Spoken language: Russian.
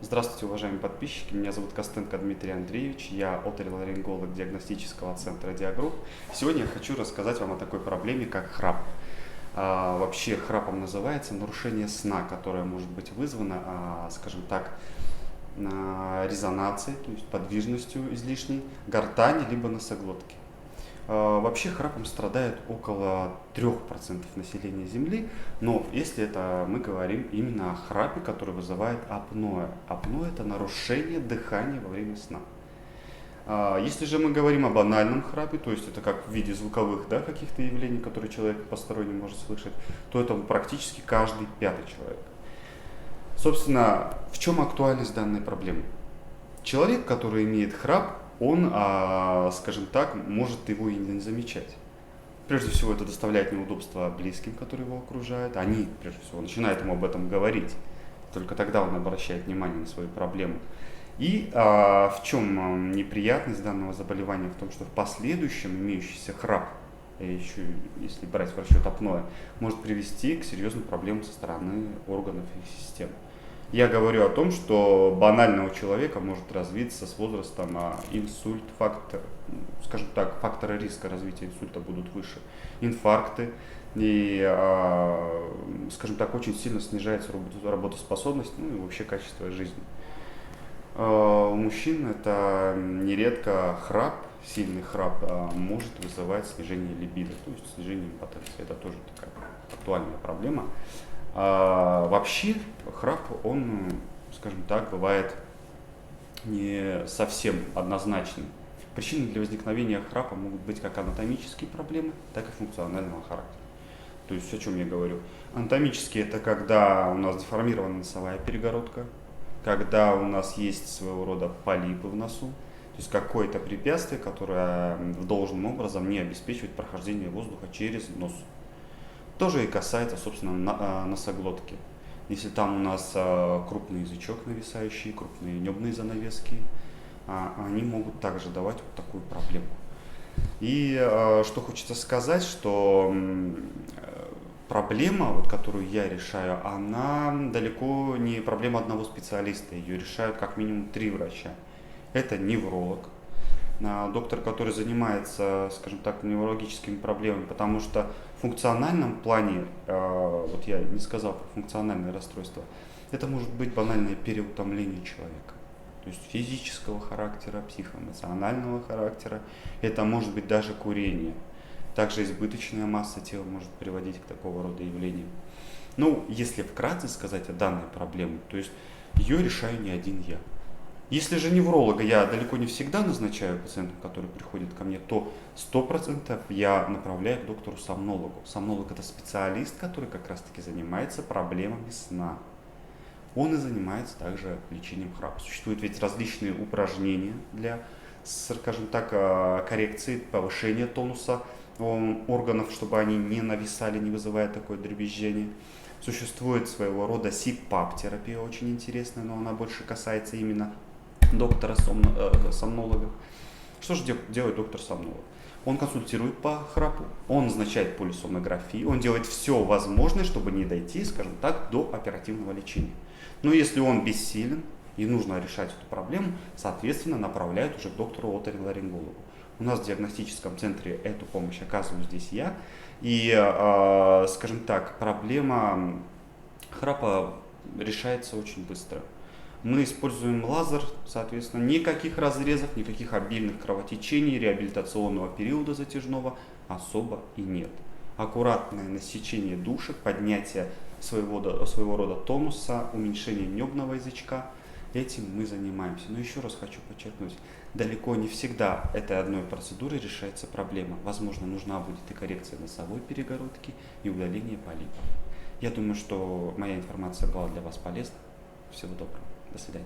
Здравствуйте, уважаемые подписчики. Меня зовут Костенко Дмитрий Андреевич. Я оториноларинголог диагностического центра Диагрупп. Сегодня я хочу рассказать вам о такой проблеме, как храп. Вообще храпом называется нарушение сна, которое может быть вызвано, скажем так, резонацией, то есть подвижностью излишней, гортани либо носоглотки. Вообще храпом страдает около 3% населения Земли, но если мы говорим именно о храпе, который вызывает апноэ. Апноэ – это нарушение дыхания во время сна. Если же мы говорим о банальном храпе, то есть это как в виде звуковых каких-то явлений, которые человек посторонний может слышать, то это практически каждый пятый человек. Собственно, в чем актуальность данной проблемы? Человек, который имеет храп, он, скажем так, может его и не замечать. Прежде всего, это доставляет неудобства близким, которые его окружают. Они, прежде всего, начинают ему об этом говорить. Только тогда он обращает внимание на свою проблему. И в чем неприятность данного заболевания? В том, что в последующем имеющийся храп, еще если брать в расчет апноэ, может привести к серьезным проблемам со стороны органов и систем. Я говорю о том, что банально у человека может развиться с возрастом инсульт, скажем так, факторы риска развития инсульта будут выше, инфаркты, и, скажем так, очень сильно снижается работоспособность, и вообще качество жизни. У мужчин это нередко сильный храп может вызывать снижение либидо, то есть снижение импотенции. Это тоже такая актуальная проблема. Вообще храп, он, скажем так, бывает не совсем однозначным. Причины для возникновения храпа могут быть как анатомические проблемы, так и функционального характера. То есть о чем я говорю? Анатомические — это когда у нас деформирована носовая перегородка, когда у нас есть своего рода полипы в носу, то есть какое-то препятствие, которое должным образом не обеспечивает прохождение воздуха через нос. Тоже и касается, собственно, носоглотки. Если там у нас крупный язычок нависающий, крупные небные занавески, они могут также давать вот такую проблему. И что хочется сказать, что проблема, которую я решаю, она далеко не проблема одного специалиста. Ее решают как минимум 3 врача. Это невролог, доктор, который занимается, скажем так, неврологическими проблемами, потому что в функциональном плане, вот я не сказал про функциональное расстройство, это может быть банальное переутомление человека, то есть физического характера, психоэмоционального характера, это может быть даже курение. Также избыточная масса тела может приводить к такого рода явлениям. Если вкратце сказать о данной проблеме, то есть ее решаю не один я. Если же невролога я далеко не всегда назначаю пациентам, которые приходят ко мне, то 100% я направляю к доктору-сомнологу. Сомнолог — это специалист, который как раз-таки занимается проблемами сна. Он и занимается также лечением храпа. Существуют ведь различные упражнения для, скажем так, коррекции, повышения тонуса органов, чтобы они не нависали, не вызывая такое дребезжение. Существует своего рода СИПАП-терапия, очень интересная, но она больше касается именно доктора-сомнолога. Что же делает доктор-сомнолог? Он консультирует по храпу, он назначает полисомнографию, он делает все возможное, чтобы не дойти, скажем так, до оперативного лечения. Но если он бессилен и нужно решать эту проблему, соответственно, направляют уже к доктору-оториноларингологу. У нас в диагностическом центре эту помощь оказываю здесь я. И, скажем так, проблема храпа решается очень быстро. Мы используем лазер, соответственно, никаких разрезов, никаких обильных кровотечений, реабилитационного периода затяжного особо и нет. Аккуратное насечение душек, поднятие своего рода тонуса, уменьшение небного язычка. Этим мы занимаемся. Но еще раз хочу подчеркнуть, далеко не всегда этой одной процедурой решается проблема. Возможно, нужна будет и коррекция носовой перегородки, и удаление полипов. Я думаю, что моя информация была для вас полезна. Всего доброго. До свидания.